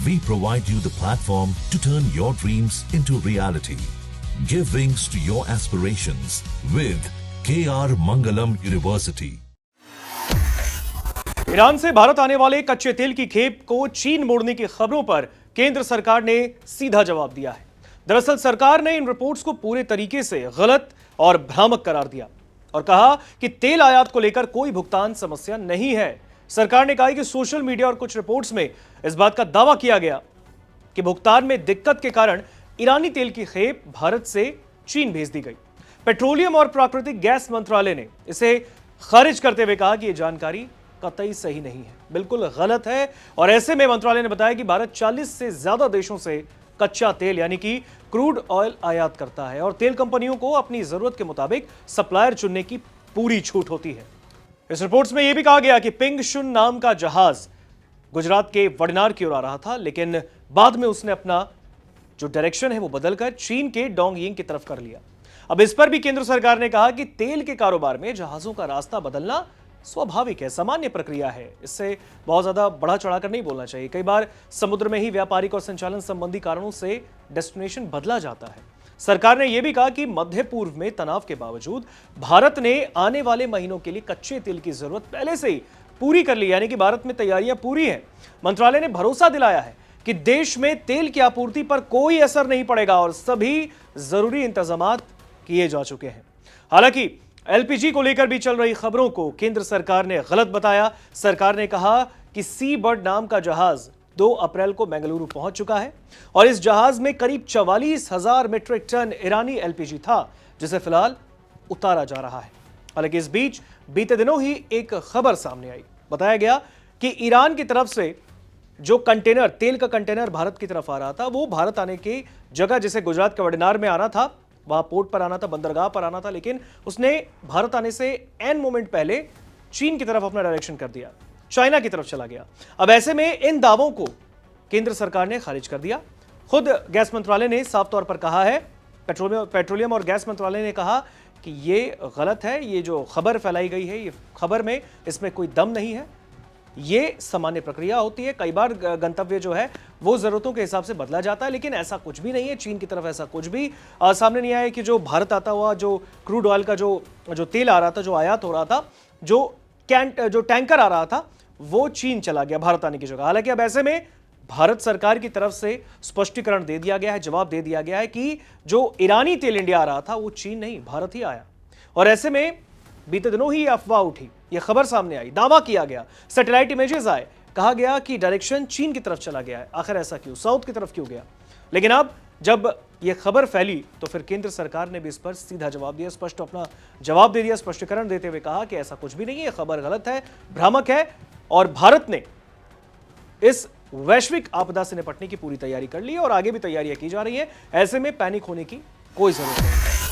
We provide you the platform to turn your dreams into reality. Give wings to your aspirations with KR Mangalam University. Iran से भारत आने वाले कच्चे तेल की खेप को चीन मोड़ने की खबरों पर केंद्र सरकार ने सीधा जवाब दिया है। दरअसल सरकार ने इन रिपोर्ट्स को पूरे तरीके से गलत और भ्रामक करार दिया और कहा कि तेल आयात को लेकर कोई भुगतान समस्या नहीं है। सरकार ने कहा कि सोशल मीडिया और कुछ रिपोर्ट्स में इस बात का दावा किया गया कि भुगतान में दिक्कत के कारण ईरानी तेल की खेप भारत से चीन भेज दी गई। पेट्रोलियम और प्राकृतिक गैस मंत्रालय ने इसे खारिज करते हुए कहा कि यह जानकारी कतई सही नहीं है, बिल्कुल गलत है। और ऐसे में मंत्रालय ने बताया कि भारत 40 से ज्यादा देशों से कच्चा तेल यानी कि क्रूड ऑयल आयात करता है और तेल कंपनियों को अपनी जरूरत के मुताबिक सप्लायर चुनने की पूरी छूट होती है। इस रिपोर्ट्स में यह भी कहा गया कि पिंग शुन नाम का जहाज गुजरात के वडनार की ओर आ रहा था, लेकिन बाद में उसने अपना जो डायरेक्शन है वो बदलकर चीन के डोंगयिंग की तरफ कर लिया। अब इस पर भी केंद्र सरकार ने कहा कि तेल के कारोबार में जहाजों का रास्ता बदलना स्वाभाविक है, सामान्य प्रक्रिया है, इससे बहुत ज्यादा बढ़ा चढ़ाकर नहीं बोलना चाहिए। कई बार समुद्र में ही व्यापारिक और संचालन संबंधी कारणों से डेस्टिनेशन बदला जाता है। सरकार ने यह भी कहा कि मध्य पूर्व में तनाव के बावजूद भारत ने आने वाले महीनों के लिए कच्चे तेल की जरूरत पहले से ही पूरी कर ली, यानी कि भारत में तैयारियां पूरी हैं। मंत्रालय ने भरोसा दिलाया है कि देश में तेल की आपूर्ति पर कोई असर नहीं पड़ेगा और सभी जरूरी इंतजाम किए जा चुके हैं। हालांकि एलपीजी को लेकर भी चल रही खबरों को केंद्र सरकार ने गलत बताया। सरकार ने कहा कि सी बर्ड नाम का जहाज 2 अप्रैल को बेंगलुरु पहुंच चुका है और इस जहाज में करीब 44,000 मीट्रिक टन ईरानी एलपीजी था, जिसे फिलहाल उतारा जा रहा है। हालांकि इस बीच बीते दिनों ही एक खबर सामने आई। बताया गया कि ईरान की तरफ से जो कंटेनर, तेल का कंटेनर भारत की तरफ आ रहा था, वो भारत आने की जगह, जिसे गुजरात के वडनार में आना था, वहां पोर्ट पर आना था, बंदरगाह पर आना था, लेकिन उसने भारत आने से एन मोमेंट पहले चीन की तरफ अपना डायरेक्शन कर दिया, चाइना की तरफ चला गया। अब ऐसे में इन दावों को केंद्र सरकार ने खारिज कर दिया। खुद गैस मंत्रालय ने साफ तौर पर कहा है, पेट्रोलियम और गैस मंत्रालय ने कहा कि ये गलत है, ये जो खबर फैलाई गई है, ये खबर में इसमें कोई दम नहीं है, ये सामान्य प्रक्रिया होती है। कई बार गंतव्य जो है वो जरूरतों के हिसाब से बदला जाता है, लेकिन ऐसा कुछ भी नहीं है। चीन की तरफ ऐसा कुछ भी सामने नहीं आया कि जो भारत आता हुआ जो क्रूड ऑयल का जो तेल आ रहा था, जो आयात हो रहा था, जो टैंकर आ रहा था, वो चीन चला गया भारत आने की जगह। हालांकि अब ऐसे में भारत सरकार की तरफ से स्पष्टीकरण दे दिया गया है, जवाब दे दिया गया है कि जो ईरानी तेल इंडिया आ रहा था वो चीन नहीं, भारत ही आया। और ऐसे में बीते दिनों ही अफवाह उठी, यह खबर सामने आई, दावा किया गया, सैटेलाइट इमेजेस आए, कहा गया कि डायरेक्शन चीन की तरफ चला गया है। आखिर ऐसा क्यों, साउथ की तरफ क्यों गया? लेकिन अब जब यह खबर फैली तो फिर केंद्र सरकार ने भी इस पर सीधा जवाब दिया, स्पष्ट अपना जवाब दे दिया, स्पष्टीकरण देते हुए कहा कि ऐसा कुछ भी नहीं है, खबर गलत है, भ्रामक है और भारत ने इस वैश्विक आपदा से निपटने की पूरी तैयारी कर ली और आगे भी तैयारियां की जा रही है। ऐसे में पैनिक होने की कोई जरूरत नहीं।